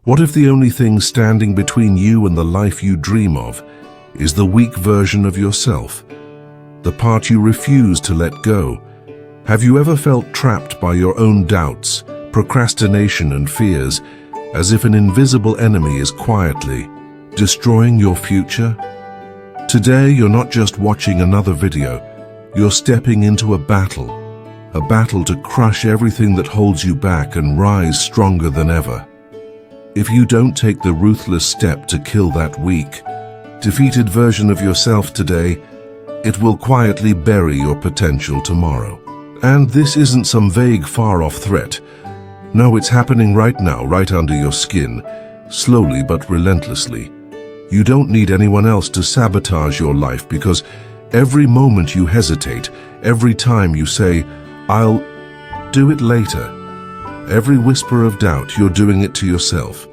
What if the only thing standing between you and the life you dream of is the weak version of yourself, the part you refuse to let go? Have you ever felt trapped by your own doubts, procrastination and fears, as if an invisible enemy is quietly destroying your future? Today, you're not just watching another video, you're stepping into a battle to crush everything that holds you back and rise stronger than ever. If you don't take the ruthless step to kill that weak, defeated version of yourself today, it will quietly bury your potential tomorrow. And this isn't some vague, far-off threat. No, it's happening right now, right under your skin, slowly but relentlessly. You don't need anyone else to sabotage your life, because every moment you hesitate, every time you say, "I'll do it later," every whisper of doubt, you're doing it to yourself.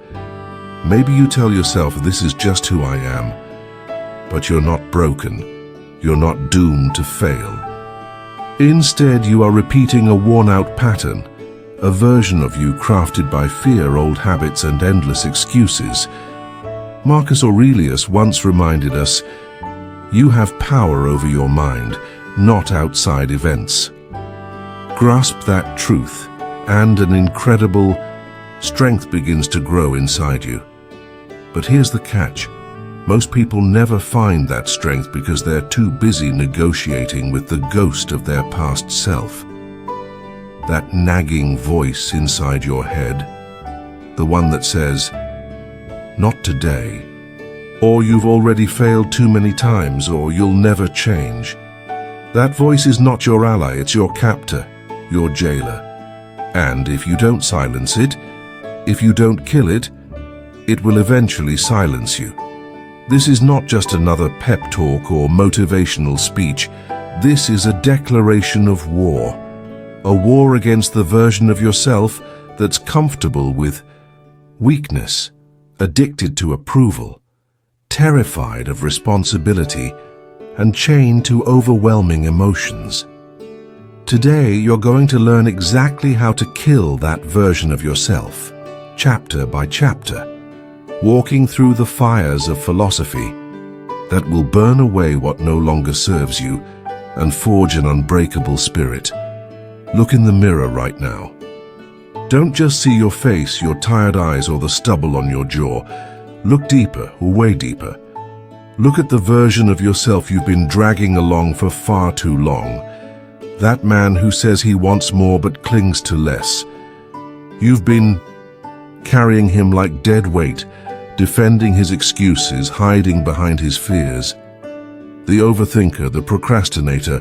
Maybe you tell yourself, "This is just who I am," but you're not broken. You're not doomed to fail. Instead, you are repeating a worn-out pattern, a version of you crafted by fear, old habits, and endless excuses. Marcus Aurelius once reminded us, "You have power over your mind, not outside events." Grasp that truth, and an incredible strength begins to grow inside you. But here's the catch. Most people never find that strength because they're too busy negotiating with the ghost of their past self. That nagging voice inside your head, the one that says, "Not today," or "You've already failed too many times," or "You'll never change." That voice is not your ally, it's your captor, your jailer. And if you don't silence it, if you don't kill it, it will eventually silence you. This is not just another pep talk or motivational speech. This is a declaration of war. A war against the version of yourself that's comfortable with weakness, addicted to approval, terrified of responsibility, and chained to overwhelming emotions. Today, you're going to learn exactly how to kill that version of yourself, chapter by chapter, walking through the fires of philosophy that will burn away what no longer serves you and forge an unbreakable spirit. Look in the mirror right now. Don't just see your face, your tired eyes, or the stubble on your jaw. Look deeper, or way deeper. Look at the version of yourself you've been dragging along for far too long. That man who says he wants more but clings to less. You've been carrying him like dead weight, defending his excuses, hiding behind his fears. The overthinker, the procrastinator,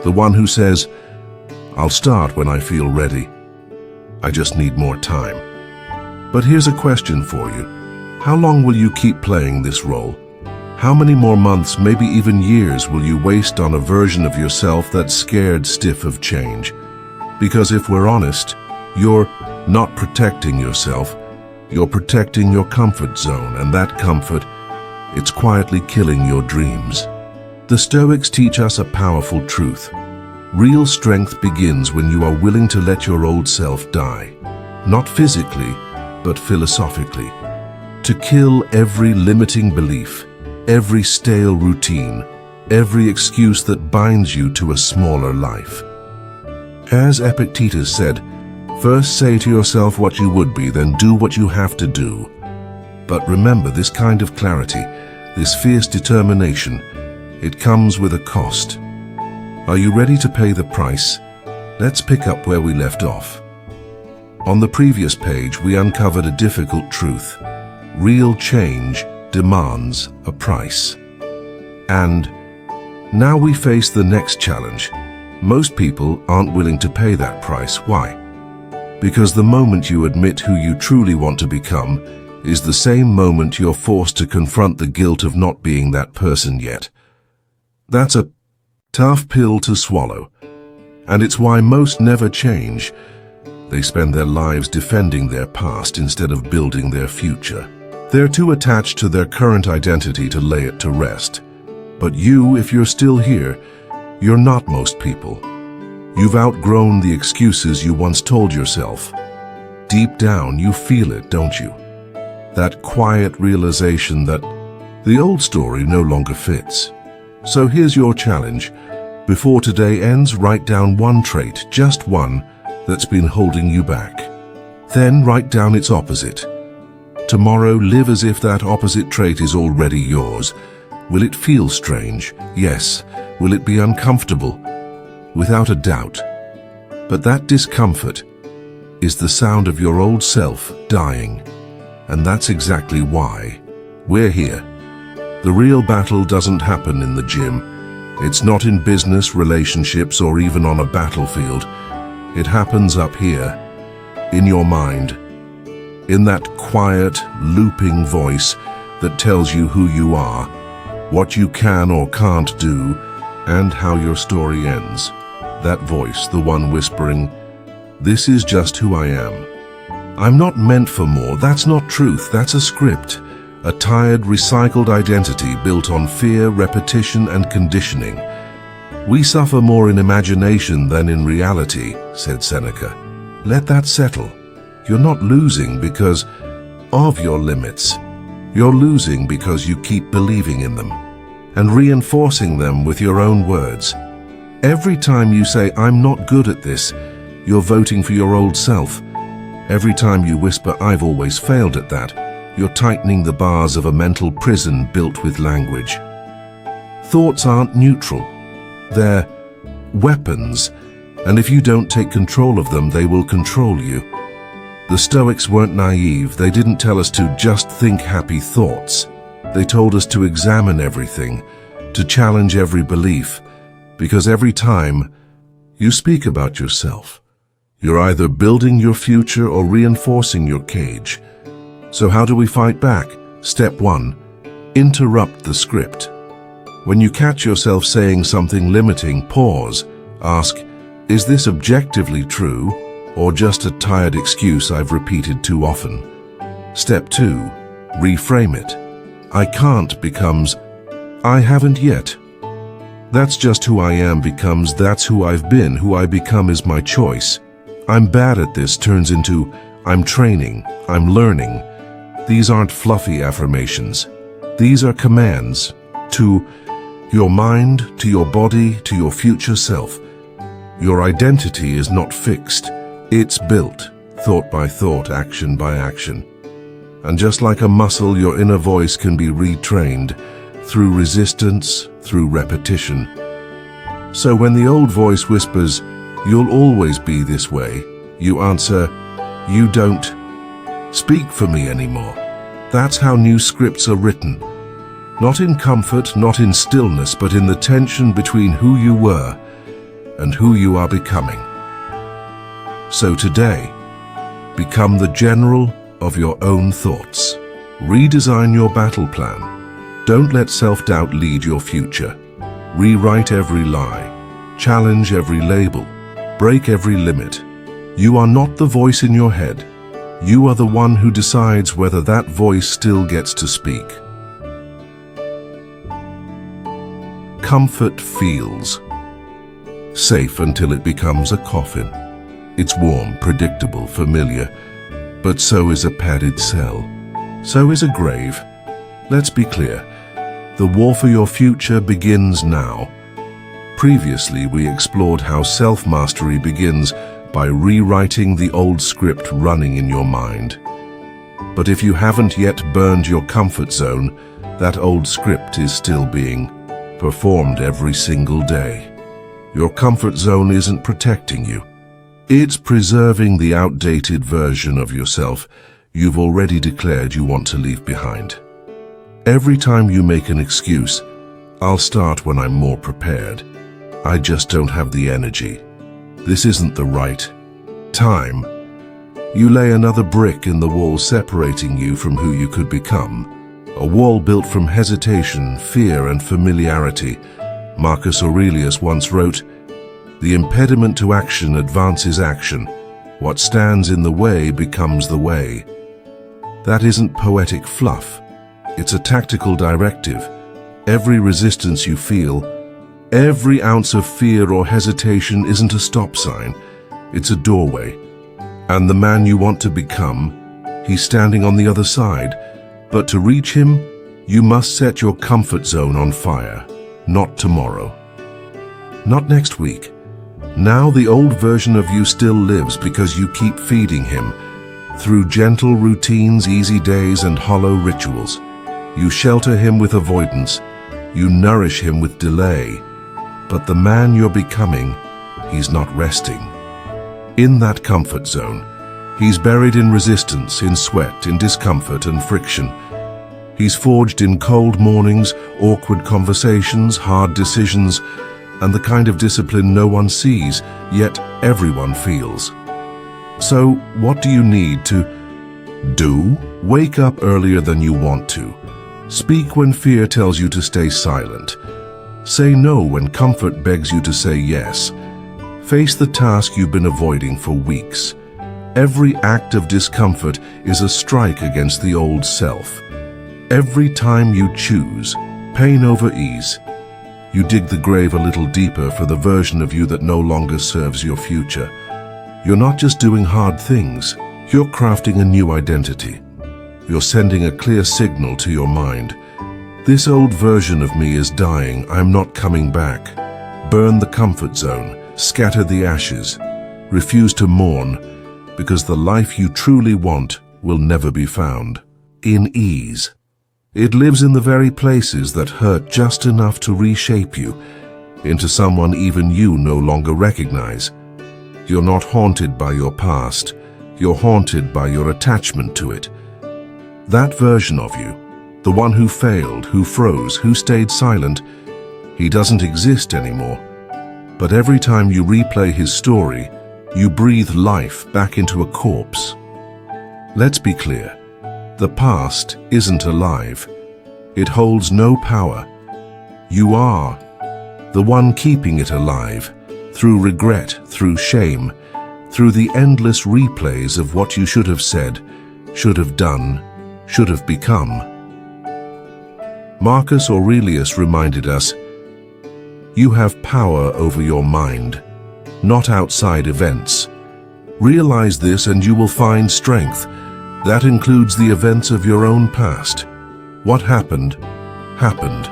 the one who says, "I'll start when I feel ready. I just need more time." But here's a question for you. How long will you keep playing this role? How many more months, maybe even years, will you waste on a version of yourself that's scared stiff of change? Because if we're honest, you're not protecting yourself, you're protecting your comfort zone, and that comfort, it's quietly killing your dreams. The Stoics teach us a powerful truth. Real strength begins when you are willing to let your old self die. Not physically, but philosophically. To kill every limiting belief, every stale routine, every excuse that binds you to a smaller life. As Epictetus said, "First say to yourself what you would be, then do what you have to do." But remember, this kind of clarity, this fierce determination, it comes with a cost. Are you ready to pay the price? Let's pick up where we left off. On the previous page, we uncovered a difficult truth. Real change demands a price. And now we face the next challenge. Most people aren't willing to pay that price. Why? Because the moment you admit who you truly want to become is the same moment you're forced to confront the guilt of not being that person yet. That's a tough pill to swallow, and it's why most never change. They spend their lives defending their past instead of building their future. They're too attached to their current identity to lay it to rest. But you, if you're still here, you're not most people. You've outgrown the excuses you once told yourself. Deep down, you feel it, don't you? that quiet realization that the old story no longer fits. So here's your challenge. Before today ends, write down one trait, just one, that's been holding you back. Then write down its opposite. Tomorrow, live as if that opposite trait is already yours. Will it feel strange? Yes. Will it be uncomfortable? Without a doubt. But that discomfort is the sound of your old self dying. And that's exactly why we're here. The real battle doesn't happen in the gym. It's not in business, relationships, or even on a battlefield. It happens up here, in your mind, in that quiet, looping voice that tells you who you are, what you can or can't do, and how your story ends. That voice, the one whispering, "This is just who I am. I'm not meant for more." That's not truth, that's a script. A tired, recycled identity built on fear, repetition, and conditioning. "We suffer more in imagination than in reality," said Seneca. Let that settle. You're not losing because of your limits. You're losing because you keep believing in them and reinforcing them with your own words. Every time you say, "I'm not good at this," you're voting for your old self. Every time you whisper, "I've always failed at that," you're tightening the bars of a mental prison built with language. Thoughts aren't neutral. They're weapons, and if you don't take control of them, they will control you. The Stoics weren't naive. They didn't tell us to just think happy thoughts. They told us to examine everything, to challenge every belief, because every time you speak about yourself, you're either building your future or reinforcing your cage. So how do we fight back? Step 1. Interrupt the script. When you catch yourself saying something limiting, pause. Ask, is this objectively true or just a tired excuse I've repeated too often? Step 2. Reframe it. I can't becomes I haven't yet. That's just who I am becomes that's who I've been. Who I become is my choice. I'm bad at this turns into I'm training, I'm learning. These aren't fluffy affirmations. These are commands to your mind, to your body, to your future self. Your identity is not fixed. It's built, thought by thought, action by action. And just like a muscle, your inner voice can be retrained through resistance, through repetition. So when the old voice whispers, "You'll always be this way," you answer, "You don't speak for me anymore." That's how new scripts are written. Not in comfort, not in stillness, but in the tension between who you were and who you are becoming. So today, become the general of your own thoughts. Redesign your battle plan. Don't let self-doubt lead your future. Rewrite every lie. Challenge every label. Break every limit. You are not the voice in your head. You are the one who decides whether that voice still gets to speak. Comfort feels safe until it becomes a coffin. It's warm, predictable, familiar, but so is a padded cell. So is a grave. Let's be clear. The war for your future begins now. Previously, we explored how self-mastery begins by rewriting the old script running in your mind. But if you haven't yet burned your comfort zone, that old script is still being performed every single day. Your comfort zone isn't protecting you. It's preserving the outdated version of yourself you've already declared you want to leave behind. Every time you make an excuse, "I'll start when I'm more prepared. I just don't have the energy. This isn't the right time," you lay another brick in the wall separating you from who you could become. A wall built from hesitation, fear, and familiarity. Marcus Aurelius once wrote, "The impediment to action advances action. What stands in the way becomes the way." That isn't poetic fluff. It's a tactical directive. Every resistance you feel, every ounce of fear or hesitation isn't a stop sign. It's a doorway. And the man you want to become He's standing on the other side. But to reach him, you must set your comfort zone on fire. Not tomorrow. Not next week. Now the old version of you still lives because you keep feeding him. Through gentle routines, easy days, and hollow rituals. You shelter him with avoidance. You nourish him with delay. But the man you're becoming, he's not resting. In that comfort zone, he's buried in resistance, in sweat, in discomfort and friction. He's forged in cold mornings, awkward conversations, hard decisions, and the kind of discipline no one sees, yet everyone feels. So, what do you need to do? Wake up earlier than you want to. Speak when fear tells you to stay silent. Say no when comfort begs you to say yes. Face the task you've been avoiding for weeks. Every act of discomfort is a strike against the old self. Every time you choose pain over ease, you dig the grave a little deeper for the version of you that no longer serves your future. You're not just doing hard things, you're crafting a new identity. You're sending a clear signal to your mind. This old version of me is dying, I'm not coming back. Burn the comfort zone, scatter the ashes. Refuse to mourn, because the life you truly want will never be found. In ease. It lives in the very places that hurt just enough to reshape you into someone even you no longer recognize. You're not haunted by your past, you're haunted by your attachment to it. That version of you, the one who failed, who froze, who stayed silent, he doesn't exist anymore. But every time you replay his story, you breathe life back into a corpse. Let's be clear. The past isn't alive. It holds no power. You are the one keeping it alive, through regret, through shame, through the endless replays of what you should have said, should have done, should have become. Marcus Aurelius reminded us, you have power over your mind, not outside events. Realize this and you will find strength. That includes the events of your own past. What happened, happened.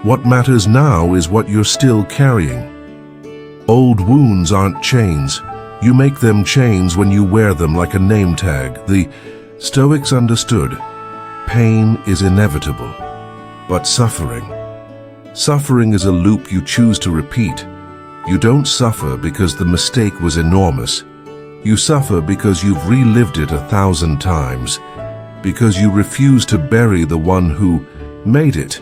What matters now is what you're still carrying. Old wounds aren't chains. You make them chains when you wear them like a name tag. The Stoics understood. Pain is inevitable. But suffering is a loop you choose to repeat. You don't suffer because the mistake was enormous. You suffer because you've relived it 1,000 times, because you refuse to bury the one who made it.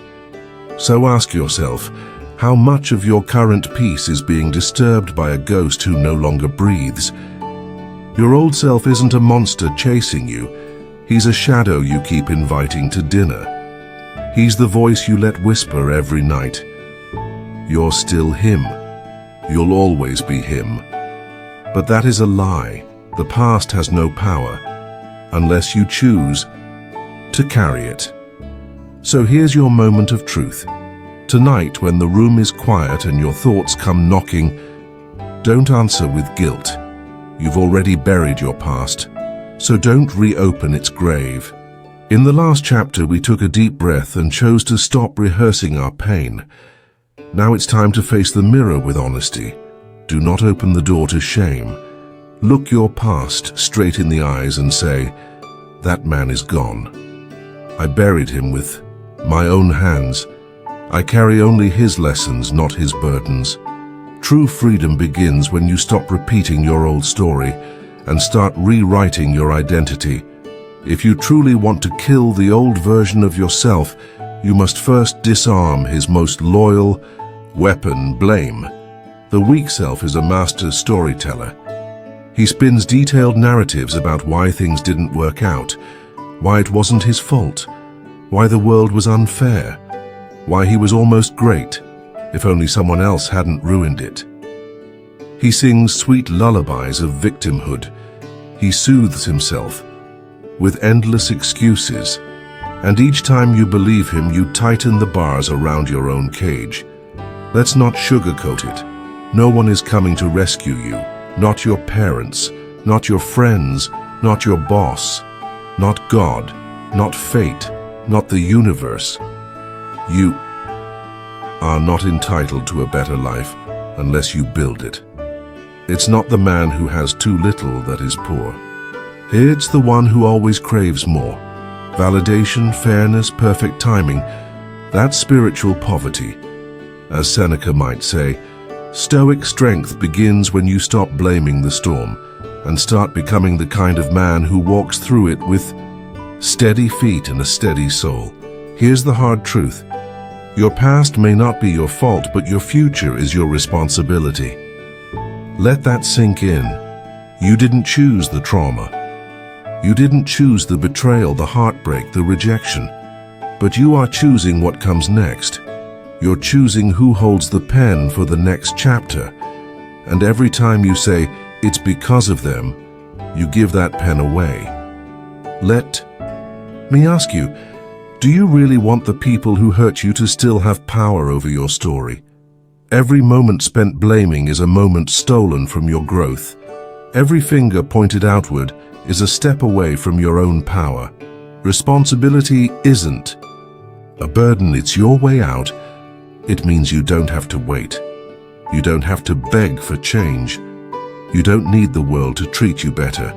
So ask yourself, how much of your current peace is being disturbed by a ghost who no longer breathes? Your old self isn't a monster chasing you. He's a shadow you keep inviting to dinner. He's the voice you let whisper every night. You're still him. You'll always be him. But that is a lie. The past has no power, unless you choose to carry it. So here's your moment of truth. Tonight, when the room is quiet and your thoughts come knocking, don't answer with guilt. You've already buried your past, so don't reopen its grave. In the last chapter, we took a deep breath and chose to stop rehearsing our pain. Now it's time to face the mirror with honesty. Do not open the door to shame. Look your past straight in the eyes and say, that man is gone. I buried him with my own hands. I carry only his lessons, not his burdens. True freedom begins when you stop repeating your old story and start rewriting your identity. If you truly want to kill the old version of yourself, you must first disarm his most loyal weapon, blame. The weak self is a master storyteller. He spins detailed narratives about why things didn't work out, why it wasn't his fault, why the world was unfair, why he was almost great, if only someone else hadn't ruined it. He sings sweet lullabies of victimhood. He soothes himself with endless excuses, and each time you believe him, you tighten the bars around your own cage. Let's not sugarcoat it. No one is coming to rescue you, not your parents, not your friends, not your boss. not God, not fate, not the universe. You are not entitled to a better life unless you build it. It's not the man who has too little that is poor. It's the one who always craves more. Validation, fairness, perfect timing, that's spiritual poverty. As Seneca might say, Stoic strength begins when you stop blaming the storm and start becoming the kind of man who walks through it with steady feet and a steady soul. Here's the hard truth. Your past may not be your fault, but your future is your responsibility. Let that sink in. You didn't choose the trauma. You didn't choose the betrayal, the heartbreak, the rejection. But you are choosing what comes next. You're choosing who holds the pen for the next chapter. And every time you say, "It's because of them," you give that pen away. Let me ask you, do you really want the people who hurt you to still have power over your story? Every moment spent blaming is a moment stolen from your growth. Every finger pointed outward is a step away from your own power. Responsibility isn't a burden, it's your way out. It means you don't have to wait. You don't have to beg for change. You don't need the world to treat you better.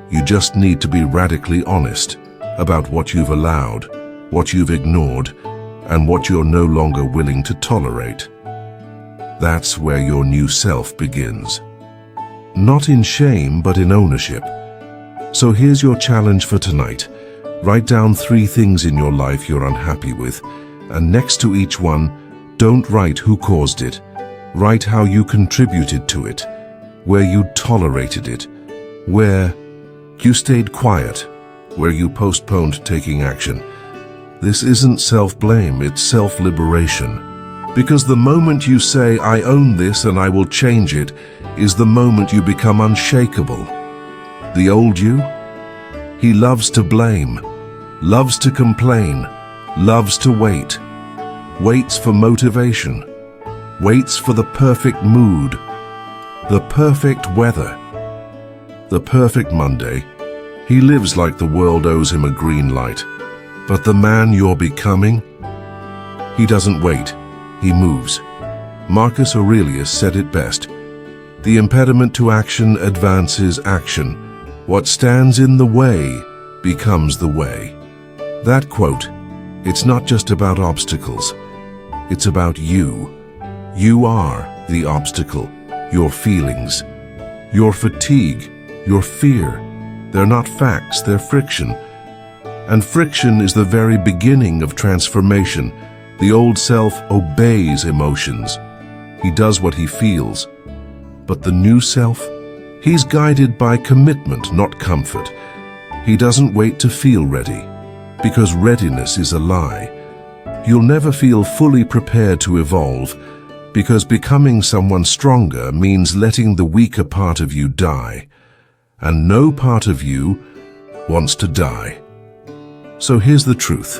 You just need to be radically honest about what you've allowed, what you've ignored, and what you're no longer willing to tolerate. That's where your new self begins. Not in shame, but in ownership. So here's your challenge for tonight. Write down 3 things in your life you're unhappy with, and next to each one, don't write who caused it. Write how you contributed to it, where you tolerated it, where you stayed quiet, where you postponed taking action. This isn't self-blame, it's self-liberation. Because the moment you say, "I own this and I will change it," is the moment you become unshakable. The old you? He loves to blame, loves to complain, loves to wait. Waits for motivation, waits for the perfect mood, the perfect weather, the perfect Monday. He lives like the world owes him a green light. But the man you're becoming, he doesn't wait, he moves. Marcus Aurelius said it best. The impediment to action advances action. What stands in the way becomes the way. That quote, it's not just about obstacles. It's about you. You are the obstacle, your feelings, your fatigue, your fear. They're not facts, they're friction. And friction is the very beginning of transformation. The old self obeys emotions. He does what he feels. But the new self, he's guided by commitment, not comfort. He doesn't wait to feel ready, because readiness is a lie. You'll never feel fully prepared to evolve, because becoming someone stronger means letting the weaker part of you die. And no part of you wants to die. So here's the truth.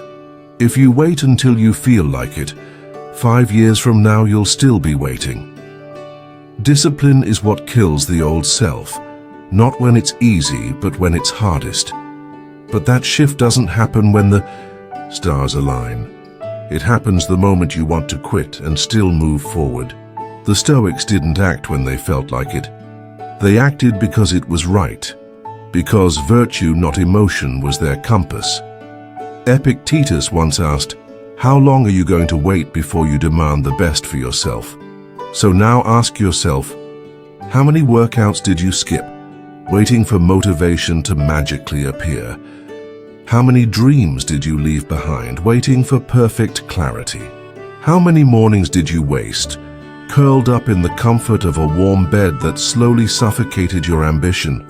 If you wait until you feel like it, 5 years from now you'll still be waiting. Discipline is what kills the old self, not when it's easy, but when it's hardest. But that shift doesn't happen when the stars align. It happens the moment you want to quit and still move forward. The Stoics didn't act when they felt like it. They acted because it was right, because virtue, not emotion, was their compass. Epictetus once asked, "How long are you going to wait before you demand the best for yourself?" So now ask yourself, how many workouts did you skip, waiting for motivation to magically appear? How many dreams did you leave behind, waiting for perfect clarity? How many mornings did you waste, curled up in the comfort of a warm bed that slowly suffocated your ambition?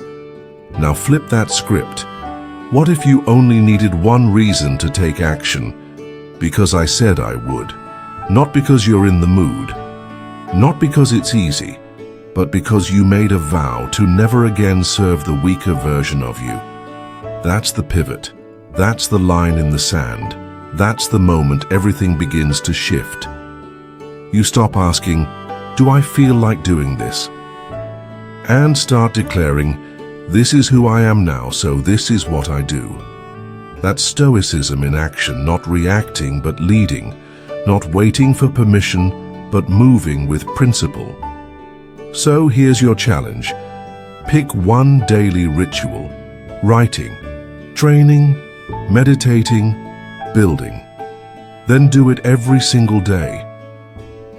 Now flip that script. What if you only needed one reason to take action? Because I said I would. Not because you're in the mood. Not because it's easy, but because you made a vow to never again serve the weaker version of you. That's the pivot. That's the line in the sand. That's the moment everything begins to shift. You stop asking, "Do I feel like doing this?" and start declaring, "This is who I am now, so this is what I do." That's Stoicism in action, not reacting but leading, not waiting for permission but moving with principle. So here's your challenge. Pick one daily ritual: writing, training, meditating, building. Then do it every single day.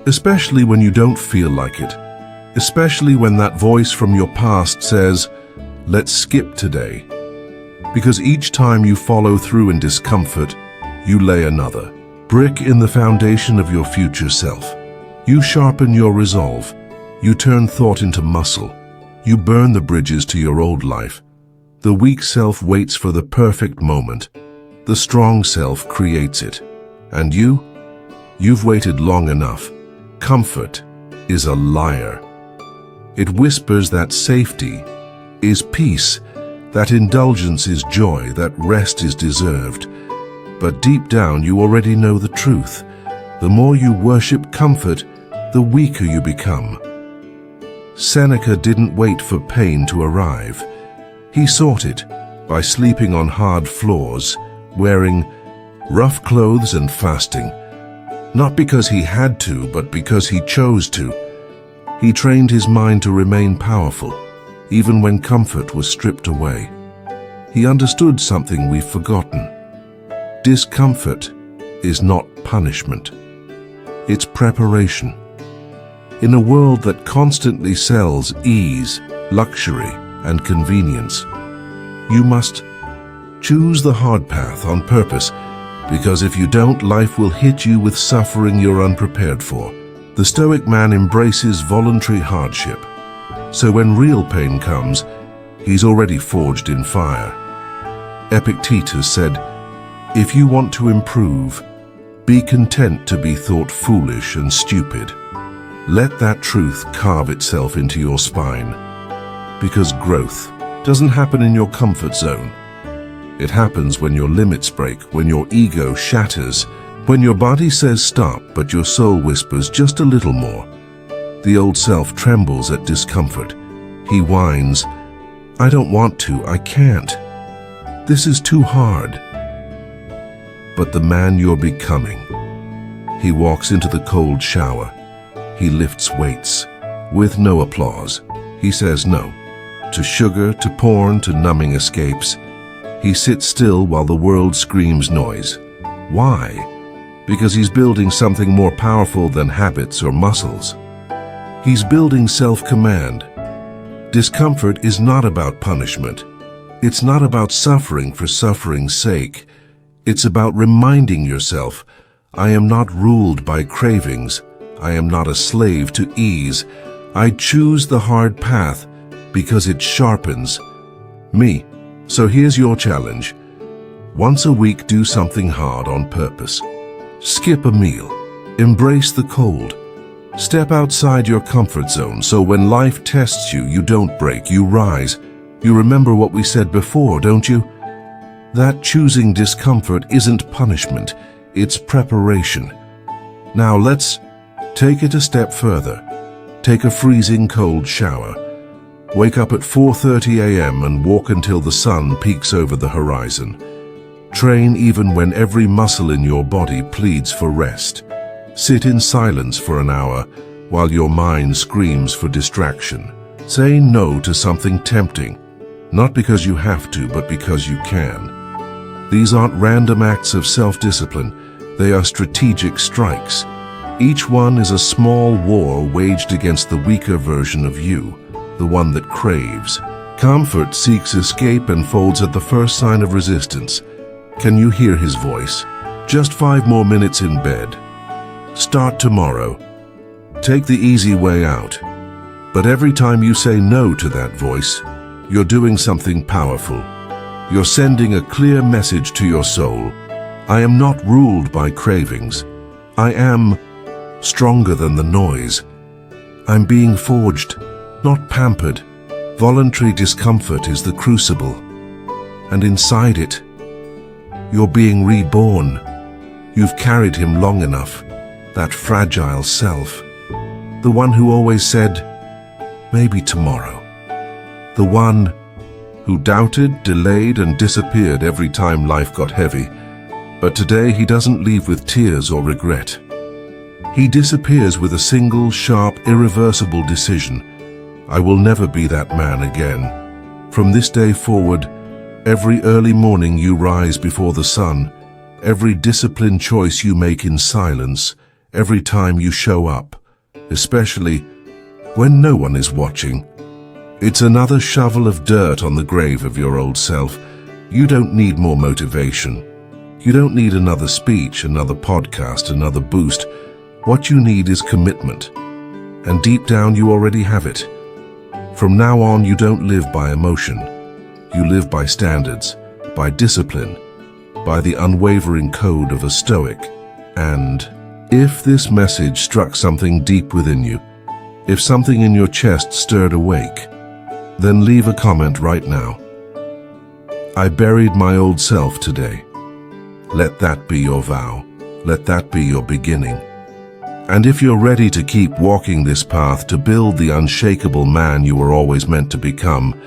Especially when you don't feel like it. Especially when that voice from your past says, "Let's skip today." Because each time you follow through in discomfort, you lay another brick in the foundation of your future self. You sharpen your resolve. You turn thought into muscle. You burn the bridges to your old life. The weak self waits for the perfect moment. The strong self creates it. And you've waited long enough. Comfort is a liar. It whispers that safety is peace, that indulgence is joy, that rest is deserved. But deep down you already know the truth. The more you worship comfort, the weaker you become. Seneca didn't wait for pain to arrive. He sought it by sleeping on hard floors, wearing rough clothes and fasting. Not because he had to, but because he chose to. He trained his mind to remain powerful, even when comfort was stripped away. He understood something we've forgotten. Discomfort is not punishment. It's preparation. In a world that constantly sells ease, luxury, and convenience, you must choose the hard path on purpose, because if you don't, life will hit you with suffering you're unprepared for. The Stoic man embraces voluntary hardship, so when real pain comes, he's already forged in fire. Epictetus said, "If you want to improve, be content to be thought foolish and stupid." Let that truth carve itself into your spine, because growth doesn't happen in your comfort zone. It happens when your limits break, when your ego shatters, when your body says stop, but your soul whispers just a little more. The old self trembles at discomfort. He whines, "I don't want to, I can't. This is too hard." But the man you're becoming, he walks into the cold shower. He lifts weights with no applause. He says no to sugar, to porn, to numbing escapes. He sits still while the world screams noise. Why? Because he's building something more powerful than habits or muscles. He's building self-command. Discomfort is not about punishment. It's not about suffering for suffering's sake. It's about reminding yourself, I am not ruled by cravings. I am not a slave to ease. I choose the hard path because it sharpens me. So here's your challenge. Once a week, do something hard on purpose. Skip a meal. Embrace the cold. Step outside your comfort zone so when life tests you, you don't break, you rise. You remember what we said before, don't you? That choosing discomfort isn't punishment, it's preparation. Now let's take it a step further. Take a freezing cold shower. Wake up at 4:30 a.m. and walk until the sun peaks over the horizon. Train even when every muscle in your body pleads for rest. Sit in silence for an hour while your mind screams for distraction. Say no to something tempting, not because you have to, but because you can. These aren't random acts of self-discipline. They are strategic strikes. Each one is a small war waged against the weaker version of you, the one that craves. Comfort seeks escape and folds at the first sign of resistance. Can you hear his voice? Just 5 more minutes in bed. Start tomorrow. Take the easy way out. But every time you say no to that voice, you're doing something powerful. You're sending a clear message to your soul. I am not ruled by cravings. I am stronger than the noise. I'm being forged, not pampered. Voluntary discomfort is the crucible. And inside it, you're being reborn. You've carried him long enough, that fragile self. The one who always said, maybe tomorrow. The one who doubted, delayed, and disappeared every time life got heavy. But today he doesn't leave with tears or regret. He disappears with a single, sharp, irreversible decision. I will never be that man again. From this day forward, every early morning you rise before the sun, every disciplined choice you make in silence, every time you show up, especially when no one is watching, it's another shovel of dirt on the grave of your old self. You don't need more motivation. You don't need another speech, another podcast, another boost. What you need is commitment. And deep down you already have it. From now on, you don't live by emotion. You live by standards, by discipline, by the unwavering code of a Stoic. And if this message struck something deep within you, if something in your chest stirred awake, then leave a comment right now. I buried my old self today. Let that be your vow. Let that be your beginning. And if you're ready to keep walking this path to build the unshakable man you were always meant to become,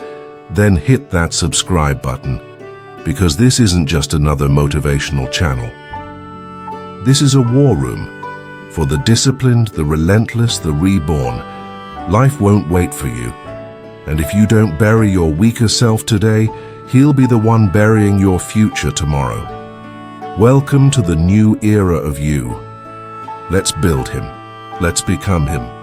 then hit that subscribe button, because this isn't just another motivational channel. This is a war room for the disciplined, the relentless, the reborn. Life won't wait for you. And if you don't bury your weaker self today, he'll be the one burying your future tomorrow. Welcome to the new era of you. Let's build him. Let's become him.